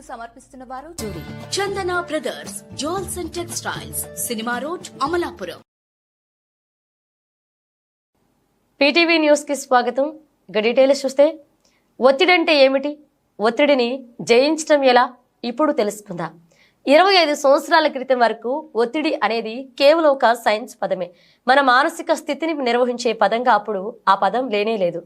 సమర్పిస్తున్న వారు Judi Chandana brothers jewels and textiles, cinema road, Amalapuram. PTV news కి స్వాగతం. ఇక డీటెయిల్స్ చూస్తే, ఒత్తిడి అంటే ఏమిటి, ఒత్తిడిని జయించడం ఎలా, ఇప్పుడు తెలుసుకుందాం. 25 సంవత్సరాల క్రితం వరకు ఒత్తిడి అనేది కేవలం ఒక సైన్స్ పదమే. మన మానసిక స్థితిని నిర్వహించే పదంగా అప్పుడు ఆ పదం లేనేలేదు.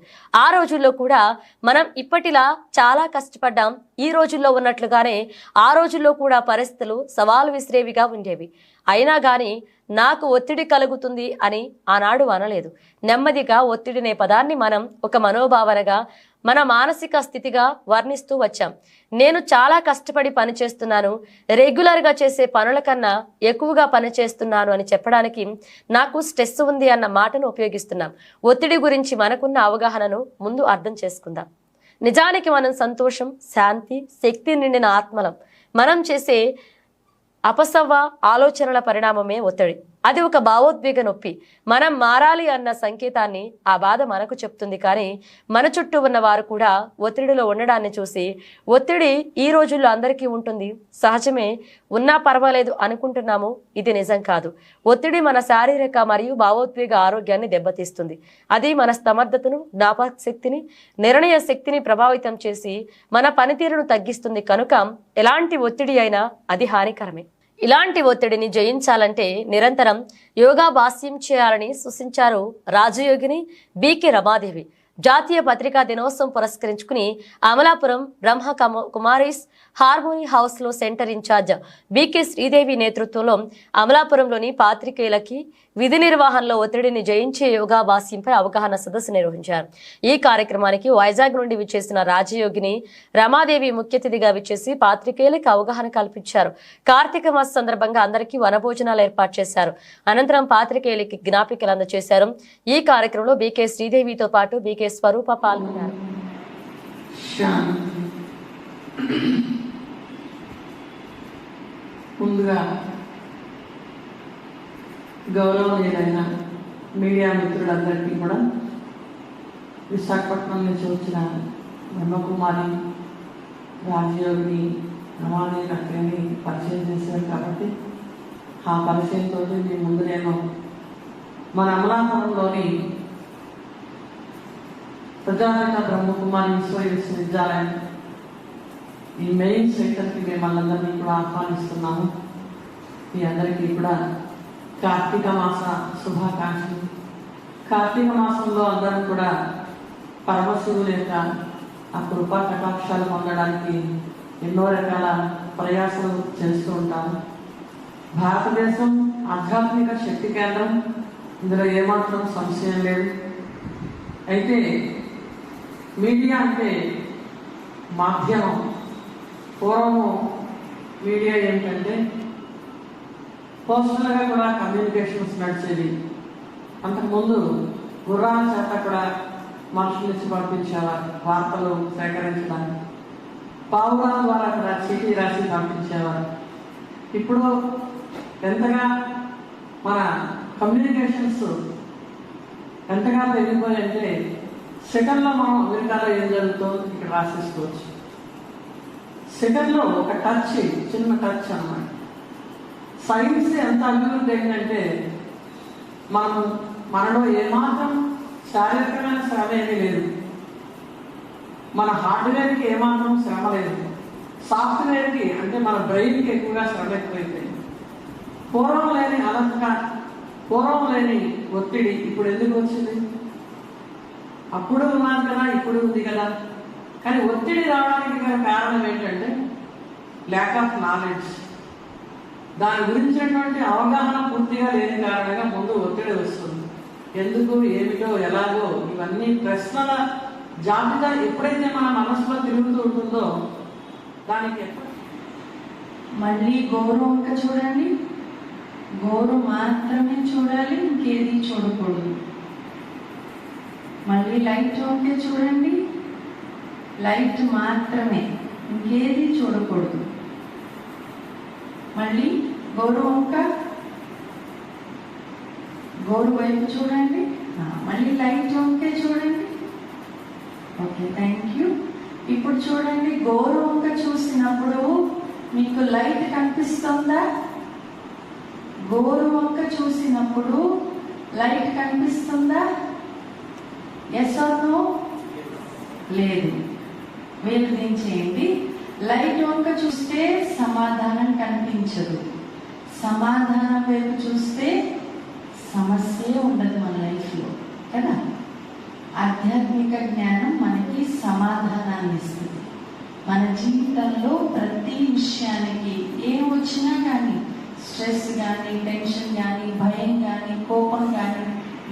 ఆ రోజుల్లో కూడా మనం ఇప్పటిలా చాలా కష్టపడ్డాం. ఈ రోజుల్లో ఉన్నట్లుగానే ఆ రోజుల్లో కూడా పరిస్థితులు సవాలు విసిరేవిగా ఉండేవి. అయినా గాని నాకు ఒత్తిడి కలుగుతుంది అని ఆనాడు అనలేదు. నెమ్మదిగా ఒత్తిడినే పదాన్ని మనం ఒక మనోభావనగా, మన మానసిక స్థితిగా వర్ణిస్తూ వచ్చాం. నేను చాలా కష్టపడి పనిచేస్తున్నాను, రెగ్యులర్గా చేసే పనుల కన్నా ఎక్కువగా పనిచేస్తున్నాను అని చెప్పడానికి నాకు స్ట్రెస్ ఉంది అన్న మాటను ఉపయోగిస్తున్నాం. ఒత్తిడి గురించి మనకున్న అవగాహనను ముందు అర్థం చేసుకుందాం. నిజానికి మనం సంతోషం, శాంతి, శక్తి నిండిన ఆత్మలం. మనం చేసే అపసవ్వ ఆలోచనల పరిణామమే ఒత్తిడి. అది ఒక భావోద్వేగ నొప్పి. మనం మారాలి అన్న సంకేతాన్ని ఆ బాధ మనకు చెప్తుంది. కానీ మన చుట్టూ ఉన్న వారు కూడా ఒత్తిడిలో ఉండడాన్ని చూసి, ఒత్తిడి ఈ రోజుల్లో అందరికీ ఉంటుంది, సహజమే, ఉన్నా పర్వాలేదు అనుకుంటున్నాము. ఇది నిజం కాదు. ఒత్తిడి మన శారీరక మరియు భావోద్వేగ ఆరోగ్యాన్ని దెబ్బతీస్తుంది. అది మన సమర్థతను, జ్ఞాపక శక్తిని, నిర్ణయ శక్తిని ప్రభావితం చేసి మన పనితీరును తగ్గిస్తుంది. కనుక ఎలాంటి ఒత్తిడి అయినా అది హానికరమే. ఇలాంటి ఒత్తిడిని జయించాలంటే నిరంతరం యోగాభ్యాసం చేయాలని సూచించారు రాజయోగిని బీకే రమాదేవి. జాతీయ పత్రికా దినోత్సవం పురస్కరించుకుని అమలాపురం బ్రహ్మ కుమారీస్ హార్మోనీ హౌస్ లో సెంటర్ ఇన్ఛార్జ్ బీకే శ్రీదేవి నేతృత్వంలో అమలాపురంలోని పాత్రికేయులకి విధి నిర్వహణలో ఒత్తిడిని జయించే యోగాభ్యాసంపై అవగాహన సదస్సు నిర్వహించారు. ఈ కార్యక్రమానికి వైజాగ్ నుండి విచ్చేసిన రాజయోగిని రమాదేవి ముఖ్య అతిథిగా విచ్చేసి పాత్రికేయులకు అవగాహన కల్పించారు. కార్తీక మాస సందర్భంగా అందరికీ వనభోజనాలు ఏర్పాటు చేశారు. అనంతరం పాత్రికేయులకి జ్ఞాపికలు అందజేశారు. ఈ కార్యక్రమంలో బీకే శ్రీదేవితో పాటు బీకే స్వరూప పాల్గొన్నారు. ముందుగా గౌరవనీయులైన మీడియా మిత్రులందరికీ కూడా విశాఖపట్నం నుంచి వచ్చిన బ్రహ్మకుమారి రాజయోగిని రమాదేవి అక్కని పరిచయం చేశారు. కాబట్టి ఆ పరిచయంతో మీ ముందు నేను మన అమలాపురంలోని ప్రజానేత బ్రహ్మకుమారి విశ్వవిద్యాలయం ఈ మెయిన్ సెంటర్కి మిమ్మల్ని అందరినీ కూడా ఆహ్వానిస్తున్నాము. మీ అందరికీ కూడా కార్తీక మాస శుభాకాంక్షలు. కార్తీక మాసంలో అందరం కూడా పరమశివుని యొక్క ఆ కృపా కటాక్షాలు పొందడానికి ఎన్నో రకాల ప్రయాసాలు చేస్తూ ఉంటాము. భారతదేశం ఆధ్యాత్మిక శక్తి కేంద్రం, ఇందులో ఏమాత్రం సంశయం లేదు. అయితే మీడియా అంటే మాధ్యమం. పూర్వము మీడియా ఏంటంటే పర్సనల్గా కూడా కమ్యూనికేషన్స్ నడిచేది. అంతకుముందు గుర్రాల చేత కూడా మనుషులిచ్చి పంపించేవారు వార్తలు సేకరించడానికి. పావురాల ద్వారా కూడా చీటీ రాసి పంపించేవారు. ఇప్పుడు ఎంతగా మన కమ్యూనికేషన్స్ ఎంతగా పెరిగిపోయాయంటే సెకండ్లో మనం అమెరికాలో ఏం జరుగుతుందో ఇక్కడ రాసేసుకోవచ్చు. సెకండ్లో ఒక టచ్, చిన్న టచ్ అన్నమాట. సైన్స్ ఎంత అభివృద్ధి అయిందంటే మనలో ఏమాత్రం శారీరకమైన శ్రమ ఏమీ లేదు. మన హార్డ్వేర్కి ఏమాత్రం శ్రమ లేదు. సాఫ్ట్వేర్కి అంటే మన బ్రెయిన్కి ఎక్కువగా శ్రమ ఎక్కువైపోయింది. పూర్వం లేని అలసట, పూర్వం లేని ఒత్తిడి ఇప్పుడు ఎందుకు వచ్చింది? అప్పుడు ఉన్నాను కదా, ఇప్పుడు ఉంది కదా. కానీ ఒత్తిడి రావడానికి గల కారణం ఏంటంటే ల్యాక్ ఆఫ్ నాలెడ్జ్. దాని గురించినటువంటి అవగాహన పూర్తిగా లేని కారణంగా ముందు ఒత్తిడి వస్తుంది. ఎందుకు, ఏమిటో, ఎలాగో ఇవన్నీ ప్రశ్నల జాబితా ఎప్పుడైతే మన మనసులో తిరుగుతూ ఉంటుందో దానికి మళ్ళీ గౌరవంగా చూడండి. గౌరవం మాత్రమే చూడాలి, ఇంకేది చూడకూడదు. మళ్ళీ లైట్ ఉంటే చూడండి, లైట్ మాత్రమే, ఇంకేది చూడకూడదు. మళ్ళీ గౌరవంగా గౌరవ వైపు చూడండి. మళ్ళీ లైట్ ఉంటే చూడండి. Okay, thank you. ఇప్పుడు చూడండి, గోరు వంక చూసినప్పుడు మీకు లైట్ కనిపిస్తుందా? గోరు వంక చూసినప్పుడు లైట్ కనిపిస్తుందా? Yes or no? లేదు. వేలు దించేయండి. లైట్ వంక చూస్తే సమాధానం కనిపించదు, సమాధానం వైపు చూస్తే సమస్య ఉండదు మన లైఫ్లో కదా. ఆధ్యాత్మిక జ్ఞానం మనకి సమాధానాన్ని ఇస్తుంది. మన జీవితంలో ప్రతి విషయానికి ఏం వచ్చినా కానీ, స్ట్రెస్ కానీ, టెన్షన్ కానీ, భయం కానీ, కోపం కానీ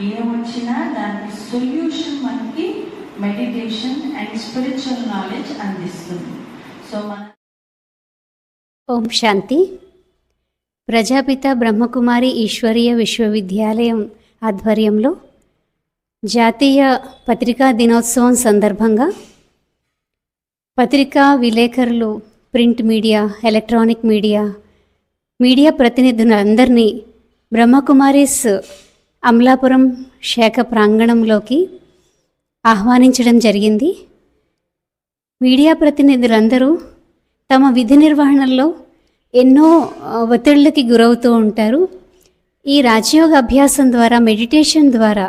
ఏం వచ్చినా దానికి సొల్యూషన్ మనకి మెడిటేషన్ అండ్ స్పిరిచువల్ నాలెడ్జ్ అందిస్తుంది. సో మన ఓం శాంతి. ప్రజాపిత బ్రహ్మకుమారి ఈశ్వరీయ విశ్వవిద్యాలయం ఆధ్వర్యంలో జాతీయ పత్రికా దినోత్సవం సందర్భంగా పత్రికా విలేకరులు, ప్రింట్ మీడియా, ఎలక్ట్రానిక్ మీడియా ప్రతినిధులందరినీ బ్రహ్మకుమారీస్ అమలాపురం శాఖ ప్రాంగణంలోకి ఆహ్వానించడం జరిగింది. మీడియా ప్రతినిధులందరూ తమ విధి నిర్వహణలో ఎన్నో ఒత్తిళ్లకి గురవుతూ ఉంటారు. ఈ రాజయోగ అభ్యాసం ద్వారా, మెడిటేషన్ ద్వారా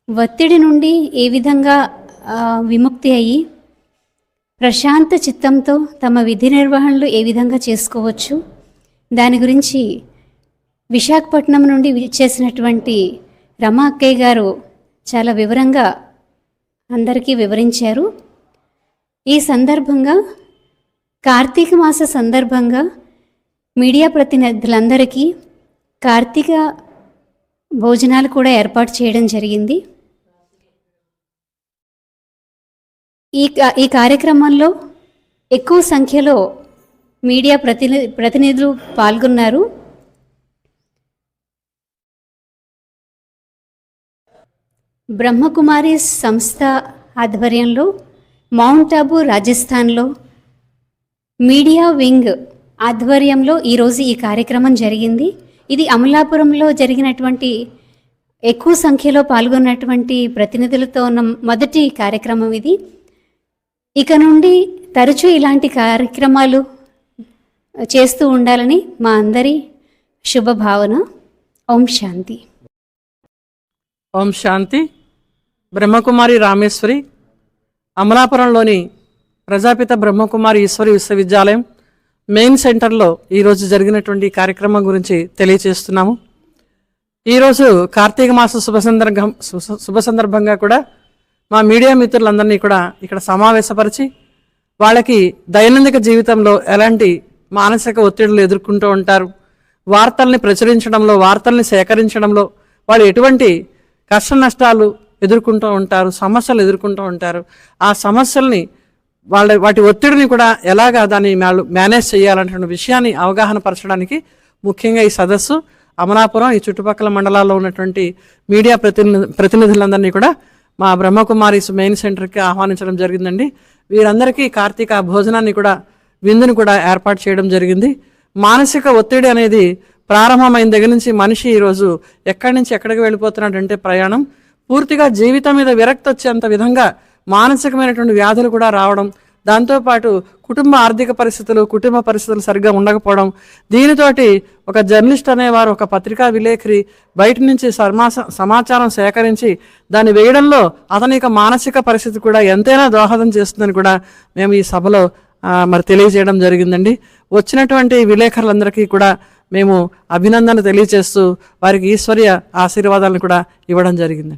ఒత్తిడి నుండి ఏ విధంగా విముక్తి అయ్యి ప్రశాంత చిత్తంతో తమ విధి నిర్వహణలు ఏ విధంగా చేసుకోవచ్చు, దాని గురించి విశాఖపట్నం నుండి విచ్చేసినటువంటి రమా అక్కయ్య గారు చాలా వివరంగా అందరికీ వివరించారు. ఈ సందర్భంగా కార్తీక మాస సందర్భంగా మీడియా ప్రతినిధులందరికీ కార్తీక భోజనాలు కూడా ఏర్పాటు చేయడం జరిగింది. ఈ కార్యక్రమంలో ఎక్కువ సంఖ్యలో మీడియా ప్రతినిధులు పాల్గొన్నారు. బ్రహ్మకుమారి సంస్థ ఆధ్వర్యంలో మౌంట్ ఆబూ రాజస్థాన్లో మీడియా వింగ్ ఆధ్వర్యంలో ఈరోజు ఈ కార్యక్రమం జరిగింది. ఇది అమలాపురంలో జరిగినటువంటి ఎక్కువ సంఖ్యలో పాల్గొన్నటువంటి ప్రతినిధులతో ఉన్న మొదటి కార్యక్రమం ఇది. ఇక నుండి తరచూ ఇలాంటి కార్యక్రమాలు చేస్తూ ఉండాలని మా అందరి శుభభావన. ఓం శాంతి. ఓం శాంతి. బ్రహ్మకుమారి రామేశ్వరి అమలాపురంలోని ప్రజాపిత బ్రహ్మకుమారి ఈశ్వరి విశ్వవిద్యాలయం మెయిన్ సెంటర్లో ఈరోజు జరిగినటువంటి కార్యక్రమం గురించి తెలియచేస్తున్నాము. ఈరోజు కార్తీక మాస శుభ సందర్భంగా కూడా మా మీడియా మిత్రులందరినీ కూడా ఇక్కడ సమావేశపరిచి వాళ్ళకి దైనందిక జీవితంలో ఎలాంటి మానసిక ఒత్తిడులు ఎదుర్కొంటూ ఉంటారు, వార్తల్ని ప్రచురించడంలో, వార్తల్ని సేకరించడంలో వాళ్ళు ఎటువంటి కష్ట నష్టాలు ఎదుర్కొంటూ ఉంటారు, సమస్యలు ఎదుర్కొంటూ ఉంటారు, ఆ సమస్యల్ని వాటి ఒత్తిడిని కూడా ఎలాగా దాన్ని మేనేజ్ చేయాలనే విషయాన్ని అవగాహన పరచడానికి ముఖ్యంగా ఈ సదస్సు అమలాపురం, ఈ చుట్టుపక్కల మండలాల్లో ఉన్నటువంటి మీడియా ప్రతినిధులందరినీ కూడా మా బ్రహ్మకుమారి మెయిన్ సెంటర్కి ఆహ్వానించడం జరిగిందండి. వీరందరికీ కార్తీక భోజనాన్ని కూడా, విందుని కూడా ఏర్పాటు చేయడం జరిగింది. మానసిక ఒత్తిడి అనేది ప్రారంభమైన దగ్గర నుంచి మనిషి ఈరోజు ఎక్కడి నుంచి ఎక్కడికి వెళ్ళిపోతున్నాడంటే ప్రయాణం పూర్తిగా జీవితం మీద విరక్తి వచ్చేంత విధంగా మానసికమైనటువంటి వ్యాధులు కూడా రావడం, దాంతోపాటు కుటుంబ ఆర్థిక పరిస్థితులు, కుటుంబ పరిస్థితులు సరిగ్గా ఉండకపోవడం, దీనితోటి ఒక జర్నలిస్ట్ అనేవారు, ఒక పత్రికా విలేకరి బయట నుంచి సమాచారం సేకరించి దాన్ని వేయడంలో అతని యొక్క మానసిక పరిస్థితి కూడా ఎంతైనా దోహదం చేస్తుందని కూడా మేము ఈ సభలో మరి తెలియజేయడం జరిగిందండి. వచ్చినటువంటి విలేకరులందరికీ కూడా మేము అభినందన తెలియజేస్తూ వారికి ఈశ్వర్య ఆశీర్వాదాలను కూడా ఇవ్వడం జరిగింది.